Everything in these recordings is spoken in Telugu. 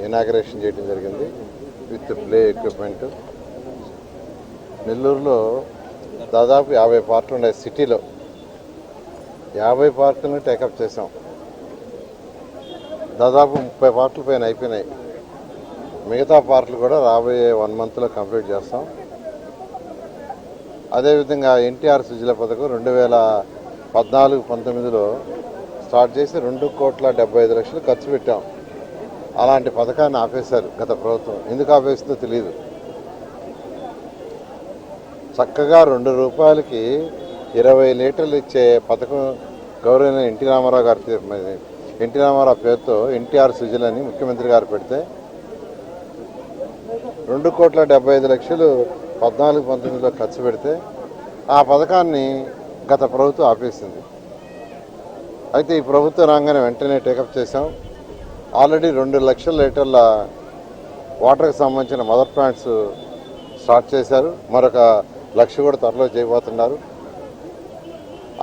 ఇనాగరేషన్ చేయడం జరిగింది విత్ ప్లే ఎక్విప్మెంట్. నెల్లూరులో దాదాపు 50 పార్కులు ఉన్నాయి. సిటీలో 50 పార్కులను టేకప్ చేసాం. దాదాపు 30 పార్కుల పైన అయిపోయినాయి. మిగతా పార్కులు కూడా రాబోయే 1 మంత్లో కంప్లీట్ చేస్తాం. అదేవిధంగా ఎన్టీఆర్ సుజల పథకం 2014-19లో స్టార్ట్ చేసి 2,75,00,000 ఖర్చు పెట్టాం. అలాంటి పథకాన్ని ఆపేశారు గత ప్రభుత్వం. ఎందుకు ఆపేసిందో తెలియదు. చక్కగా ₹2 20 లీటర్లు ఇచ్చే పథకం గౌరవనీయ ఎన్టీ రామారావు పేరుతో ఎన్టీఆర్ సుజల అని ముఖ్యమంత్రి గారు పెడితే 2,75,00,000 14-19లో ఖర్చు పెడితే ఆ పథకాన్ని గత ప్రభుత్వం ఆపేసింది. అయితే ఈ ప్రభుత్వం రాగానే వెంటనే టేకప్ చేశాం. ఆల్రెడీ 2 లక్షల లీటర్ల వాటర్కి సంబంధించిన మదర్ ప్లాంట్స్ స్టార్ట్ చేశారు. మరొక 1,00,000 కూడా త్వరలో చేయబోతున్నారు.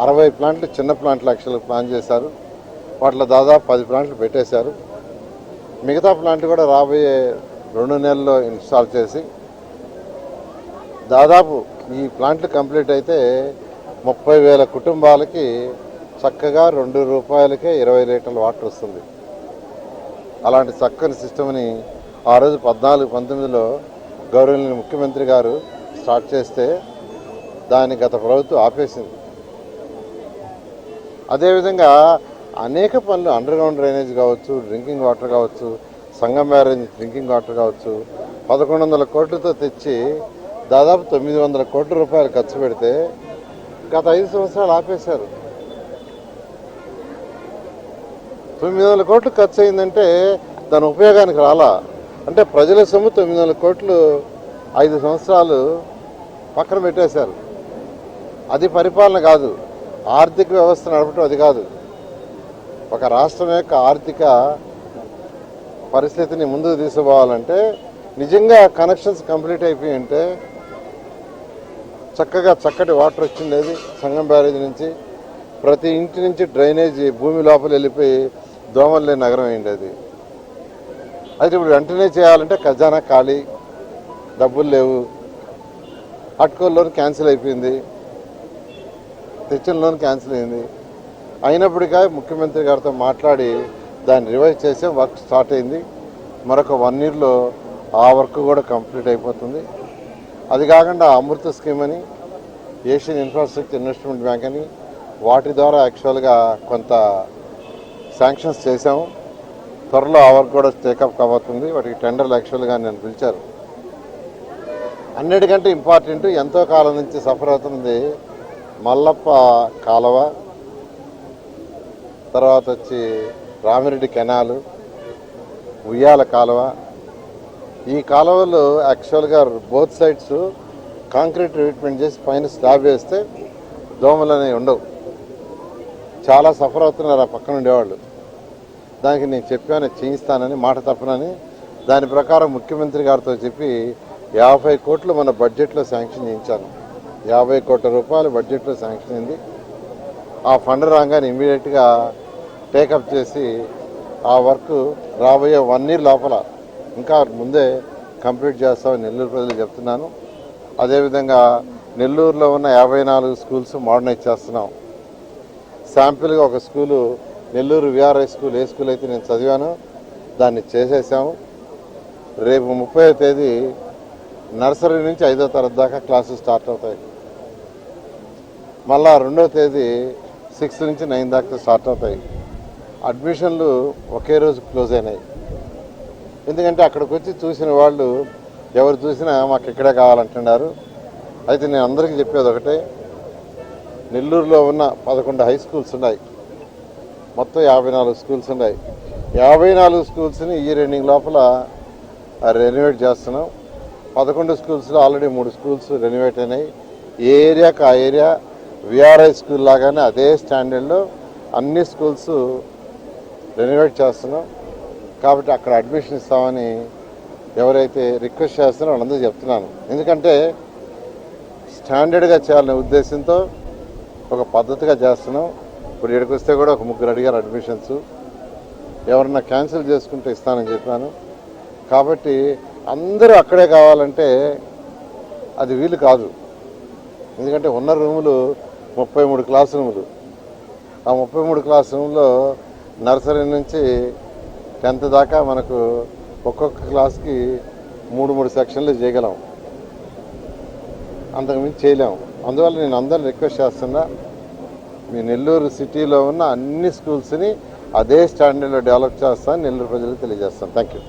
60 ప్లాంట్లు చిన్న ప్లాంట్లు లక్షలు ప్లాన్ చేశారు. వాటిలో దాదాపు 10 ప్లాంట్లు పెట్టేశారు. మిగతా ప్లాంట్లు కూడా రాబోయే 2 నెలల్లో ఇన్స్టాల్ చేసి దాదాపు ఈ ప్లాంట్లు కంప్లీట్ అయితే 30,000 కుటుంబాలకి చక్కగా ₹2కే 20 లీటర్ల వాటర్ వస్తుంది. అలాంటి చక్కని సిస్టమ్ని ఆ రోజు 14-19లో గౌరవనీయ ముఖ్యమంత్రి గారు స్టార్ట్ చేస్తే దాన్ని గత ప్రభుత్వం ఆపేసింది. అదేవిధంగా అనేక పనులు అండర్గ్రౌండ్ డ్రైనేజ్ కావచ్చు, డ్రింకింగ్ వాటర్ కావచ్చు, సంగం బ్యారేజ్ డ్రింకింగ్ వాటర్ కావచ్చు 1,100 కోట్లతో తెచ్చి దాదాపు 900 కోట్ల రూపాయలు ఖర్చు పెడితే గత 5 సంవత్సరాలు ఆపేశారు. 900 కోట్లు ఖర్చు అయిందంటే దాని ఉపయోగానికి రాలా. అంటే ప్రజల సొమ్ము 900 కోట్లు 5 సంవత్సరాలు పక్కన పెట్టేశారు. అది పరిపాలన కాదు. ఆర్థిక వ్యవస్థ నడపడం అది కాదు. ఒక రాష్ట్రం యొక్క ఆర్థిక పరిస్థితిని ముందుకు తీసుకుపోవాలంటే నిజంగా కనెక్షన్స్ కంప్లీట్ అయిపోయి ఉంటే చక్కగా చక్కటి వాటర్ వచ్చిండేది. సంగం బ్యారేజ్ నుంచి ప్రతి ఇంటి నుంచి డ్రైనేజీ భూమి లోపల వెళ్ళిపోయి దోమలు లేని నగరం అయింది. అయితే ఇప్పుడు వెంటనే చేయాలంటే ఖజానా ఖాళీ, డబ్బులు లేవు. హట్కో లోన్ క్యాన్సిల్ అయిపోయింది, తెచ్చిన లోన్ క్యాన్సిల్ అయింది. అయినప్పటికీ ముఖ్యమంత్రి గారితో మాట్లాడి దాన్ని రివైజ్ చేసే వర్క్ స్టార్ట్ అయింది. మరొక 1 ఇయర్లో ఆ వర్క్ కూడా కంప్లీట్ అయిపోతుంది. అది కాకుండా అమృత స్కీమ్ అని, ఏషియన్ ఇన్ఫ్రాస్ట్రక్చర్ ఇన్వెస్ట్మెంట్ బ్యాంక్ అని వాటి ద్వారా యాక్చువల్గా కొంత శాంక్షన్స్ చేశాము. త్వరలో ఆ వర్క్ కూడా టేకప్ కాబోతుంది. వాటికి టెండర్లు యాక్చువల్గా నేను పిలిచారు. అన్నిటికంటే ఇంపార్టెంట్ ఎంతో కాలం నుంచి సఫర్ అవుతుంది మల్లప్ప కాలువ, తర్వాత వచ్చి రామిరెడ్డి కెనాలు, ఉయ్యాల కాలువ. ఈ కాలువలు యాక్చువల్గా బోత్ సైడ్స్ కాంక్రీట్ ట్రీట్మెంట్ చేసి పైన స్లాబ్ వేస్తే దోమలు అనేవి ఉండవు. చాలా సఫర్ అవుతున్నారు ఆ పక్కన ఉండేవాళ్ళు. దానికి నేను చెప్పాను చేయిస్తానని, మాట తప్పనని. దాని ప్రకారం ముఖ్యమంత్రి గారితో చెప్పి 50 కోట్లు మన బడ్జెట్లో శాంక్షన్ చేయించాను. 50 కోట్ల రూపాయలు బడ్జెట్లో శాంక్షన్ అయింది. ఆ ఫండ్ రాగానే ఇమీడియట్గా టేకప్ చేసి ఆ వర్క్ రాబోయే 1 ఇయర్ లోపల ఇంకా ముందే కంప్లీట్ చేస్తామని నెల్లూరు ప్రజలు చెప్తున్నాను. అదేవిధంగా నెల్లూరులో ఉన్న 54 స్కూల్స్ మోడర్నైజ్ చేస్తున్నాం. శాంపిల్గా ఒక స్కూలు నెల్లూరు విఆర్ఐ స్కూల్, ఏ స్కూల్ అయితే నేను చదివాను దాన్ని చేసేసాము. రేపు 30వ తేదీ నర్సరీ నుంచి 5వ తరగతి దాకా క్లాసులు స్టార్ట్ అవుతాయి. మళ్ళా 2వ తేదీ 6 నుంచి 9 దాకా స్టార్ట్ అవుతాయి. అడ్మిషన్లు ఒకే రోజు క్లోజ్ అయినాయి. ఎందుకంటే అక్కడికి వచ్చి చూసిన వాళ్ళు ఎవరు చూసినా మాకు ఇక్కడే కావాలంటున్నారు. అయితే నేను అందరికీ చెప్పేది ఒకటే, నెల్లూరులో ఉన్న 11 హై స్కూల్స్ ఉన్నాయి, మొత్తం 54 స్కూల్స్ ఉన్నాయి. 54 స్కూల్స్ని ఈ రన్నింగ్ లోపల రెనోవేట్ చేస్తున్నాం. 11 స్కూల్స్లో ఆల్రెడీ 3 స్కూల్స్ రెనోవేట్ అయినాయి. ఏ ఏరియాకి ఆ ఏరియా విఆర్ఐ స్కూల్ లాగానే అదే స్టాండర్డ్లో అన్ని స్కూల్స్ రెనోవేట్ చేస్తున్నాం. కాబట్టి అక్కడ అడ్మిషన్ ఇస్తామని ఎవరైతే రిక్వెస్ట్ చేస్తున్నారో వాళ్ళందరూ చెప్తున్నాను. ఎందుకంటే స్టాండర్డ్గా చేయాలనే ఉద్దేశంతో ఒక పద్ధతిగా చేస్తున్నాం. ఇప్పుడు ఇక్కడికి వస్తే కూడా ఒక 3 అడిగారు అడ్మిషన్స్. ఎవరన్నా క్యాన్సిల్ చేసుకుంటే ఇస్తానని చెప్పాను. కాబట్టి అందరూ అక్కడే కావాలంటే అది వీలు కాదు. ఎందుకంటే ఉన్న రూములు 33 క్లాస్ రూములు. ఆ 33 క్లాస్ రూమ్లో నర్సరీ నుంచి 10th దాకా మనకు ఒక్కొక్క క్లాస్కి 3 సెక్షన్లు చేయగలం, అంతకుమించి చేయలేము. అందువల్ల నేను అందరిని రిక్వెస్ట్ చేస్తున్నా, మీ నెల్లూరు సిటీలో ఉన్న అన్ని స్కూల్స్ని అదే స్టాండర్డ్లో డెవలప్ చేస్తాను నెల్లూరు ప్రజలకు తెలియజేస్తాను. Thank you.